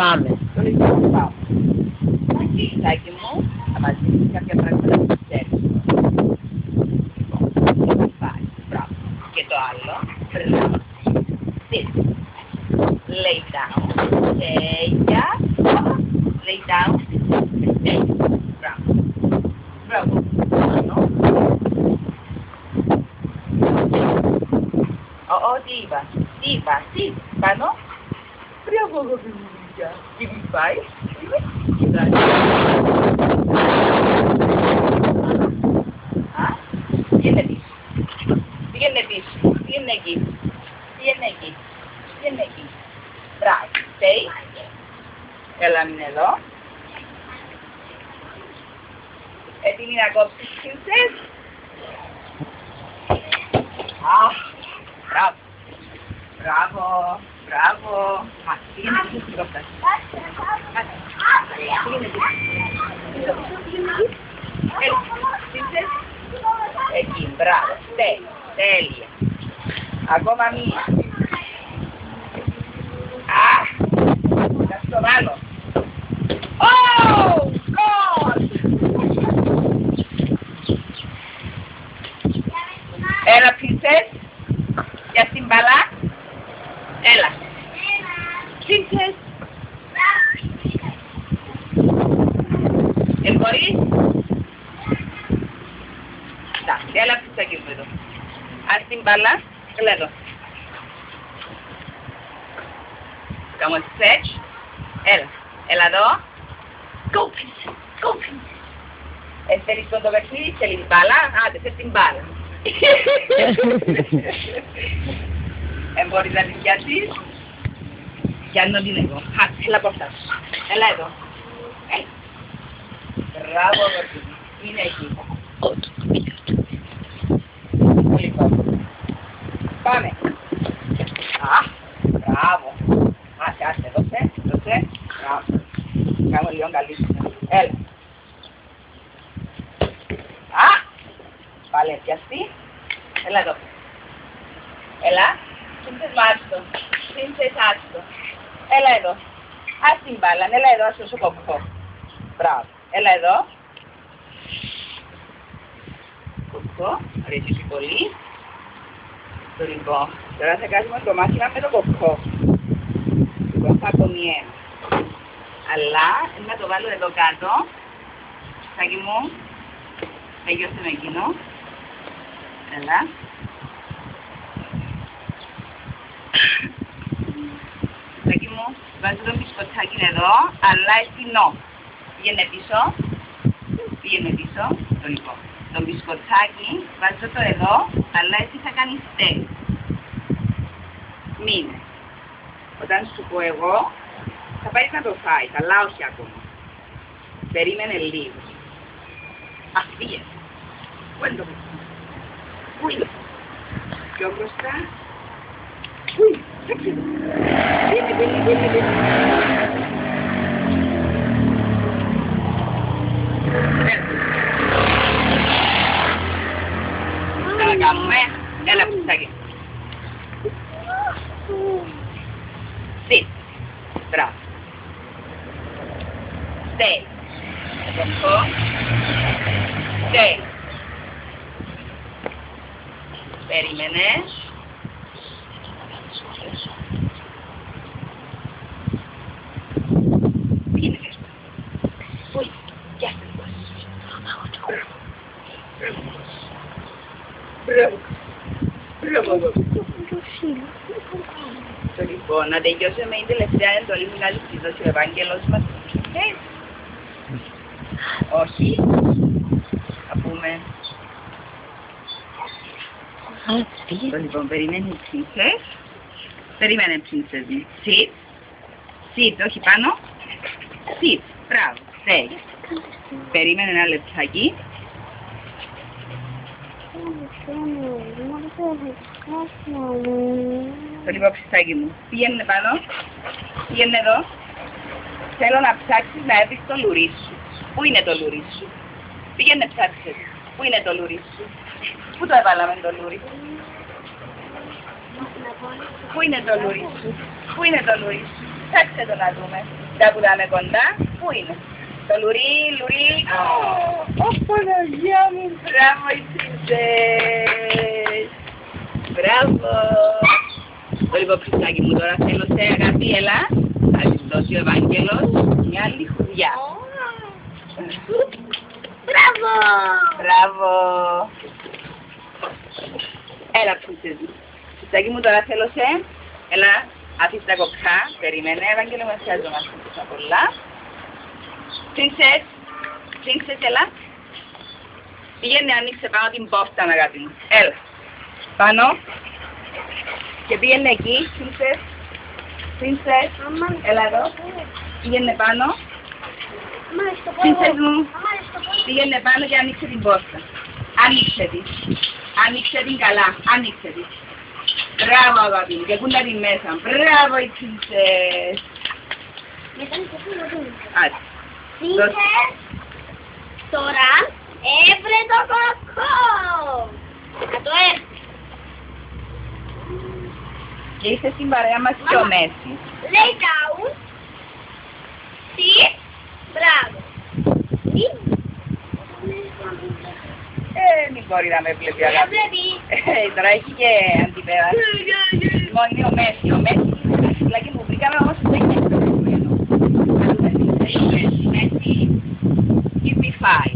Πάμε. Το λοιπόν πάω. Σάκι μου, θα μας δείξει κάποια πράγματα που ξέρεις. Λοιπόν, πάει. Μπράβο. Και το άλλο. Μπράβο. Sit. Lay down. Τέγια. Lay down. Τέγια. Μπράβο. Μπράβο. Πάνω. Τι είπα. Τι είπα. Sit. Πάνω. Μπράβο, γομπιλούδια. Τι μη πάει. Πήγαινε πίσω. Πήγαινε πίσω. Πήγαινε εκεί. Πήγαινε εκεί. Πήγαινε εκεί. Μπράβο. Stay. Έλα μην εδώ. Έτοιμη να κόψεις princess. Μπράβο. Μπράβο. Μπράβο. Μα, πήγαινε πίσω στην κόψα. Πήγαινε πίσω. Princess. Εκεί, μπράβο. Τέλεια. Ακόμα μία. Θα στο βάλω. Oh, God! Έλα, princess. Για την μπαλά. Έλα. Princess. Μπορείς. Εντάξει, έλα ψητσάκι μου εδώ. Ας την μπάλα. Έλα εδώ. Κάνω stretch. Έλα. Έλα εδώ. Go, princess. Go, princess. Θέλεις το παιχνίδι, θέλεις την μπάλα. Άντε, θες την μπάλα. Μπορείς να την πιάσεις. Πιάνω την εγώ. Έλα από αυτά. Έλα εδώ. Μπράβο, Μορφίδη. Είναι εκεί. Λοιπόν. Πάμε. Μπράβο. Άσε, δώσε. Μπράβο. Κάνω λίγο καλύτερα. Έλα. Πάλι πιαστεί. Έλα εδώ. Έλα. Princess μάρτω. Princess άστο. Έλα εδώ. Ας την μπάλα. Έλα εδώ, ας σώσω κοκκό. Μπράβο. Έλα εδώ. Κοκκό. Αρέσει πολύ. Το λοιπόν. Τώρα θα κάνουμε το μάθημα με το κοκκό. Λοιπόν, θα ακόμη ένα. Αλλά, να το βάλω εδώ κάτω. Σάκι μου. Αγιώστε με εκείνο. Έλα. Σάκι μου. Βάζω το μπισκοτσάκι εδώ, αλλά εστινό. Πήγαινε πίσω. Πήγαινε πίσω. Το λοιπόν. Το μπισκοτσάκι βάζω το εδώ, αλλά εσύ θα κάνεις στέλ. Μείνε. Όταν σου πω εγώ, θα πάει να το φάει, αλλά όχι ακόμα. Περίμενε λίγο. Πήγαινε. Πού είναι το μπισκοτσάκι. Πού είναι. Πιο μπροστά. Πού είναι. Πήγαινε. Τώρα κάνουμε ένα ψητσάκι. Sit. Μπράβο. Stay. Κοκκό. Stay. Περίμενες. Μπράβο. Λοιπόν, να τελειώσουμε η τελευταία εντολή που να της δώσει ο Ευάγγελος μας. Όχι. Θα πούμε. Λοιπόν, περιμένει princess. Περίμενε princess μου. Sit. Sit, όχι πάνω. Sit. Μπράβο. Stay. Περίμενε ένα λεπτάκι. Το λίγο ψηφάκι μου. Πήγαινε πάνω. Πήγαινε εδώ. Θέλω να ψάξεις να έβεις το λουρί σου. Πού είναι το λουρί σου. Πήγαινε ψάξεις. Πού είναι το λουρί σου. Πού το έβαλαμε το λουρί. Πού είναι το λουρί σου. Πού είναι το λουρί σου. Ψάξτε το να δούμε. Τα που δάμε κοντά, πού είναι? Το λουρί, λουρί. Ω, Παναγία μου, μπράβο οι princess. Μπράβο. Το λοιπόν Χριστάκι μου τώρα θέλω σε αγάπη, έλα. Θα της δώσει ο Ευάγγελος μια άλλη χουδιά. Μπράβο! Μπράβο. Έλα princess μου. Χριστάκι μου τώρα θέλω σε, έλα. Άφησε τα κοψά, περιμένε, Ευάγγελο με ευχαριστώ τόσα πολλά. Princess, princess, έλα. Πήγαινε, ανοίξε πάνω την πόρτα, αγάπη μου. Έλα. Πάνω. Και πήγαινε εκεί, princess. Princess, έλα εδώ. Πήγαινε πάνω. Princess μου, πήγαινε πάνω και ανοίξε την πόρτα. Άνοιξε την. Άνοιξε την καλά, άνοιξε την. Μπράβο αγάπη μου, και κούντα τη μέσα. Μπράβο η princess. Άρα. Princess, τώρα έβρε το κοκκό. Να το έρθει. Και είσαι στην παρέα μας πιο μέση. Lay down. Sit. Μπράβο. Μην μπορεί να με βλέπει αγάπη. Τώρα έχει και αντιπέραση. Λοιπόν, είναι ο Μέση. Ο Μέση είναι ένα φυλάκι που βρήκαμε όμως δεν είναι εξοπλισμένο. Μέση, give me 5.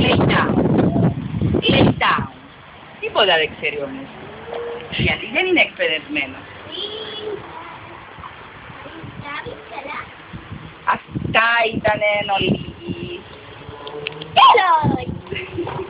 Lay down. Lay down. Τίποτα δεν ξέρει ο Μέση. Γιατί δεν είναι εκπαιδευμένο. Αυτά ήταν εν ολίγης. Τέλος!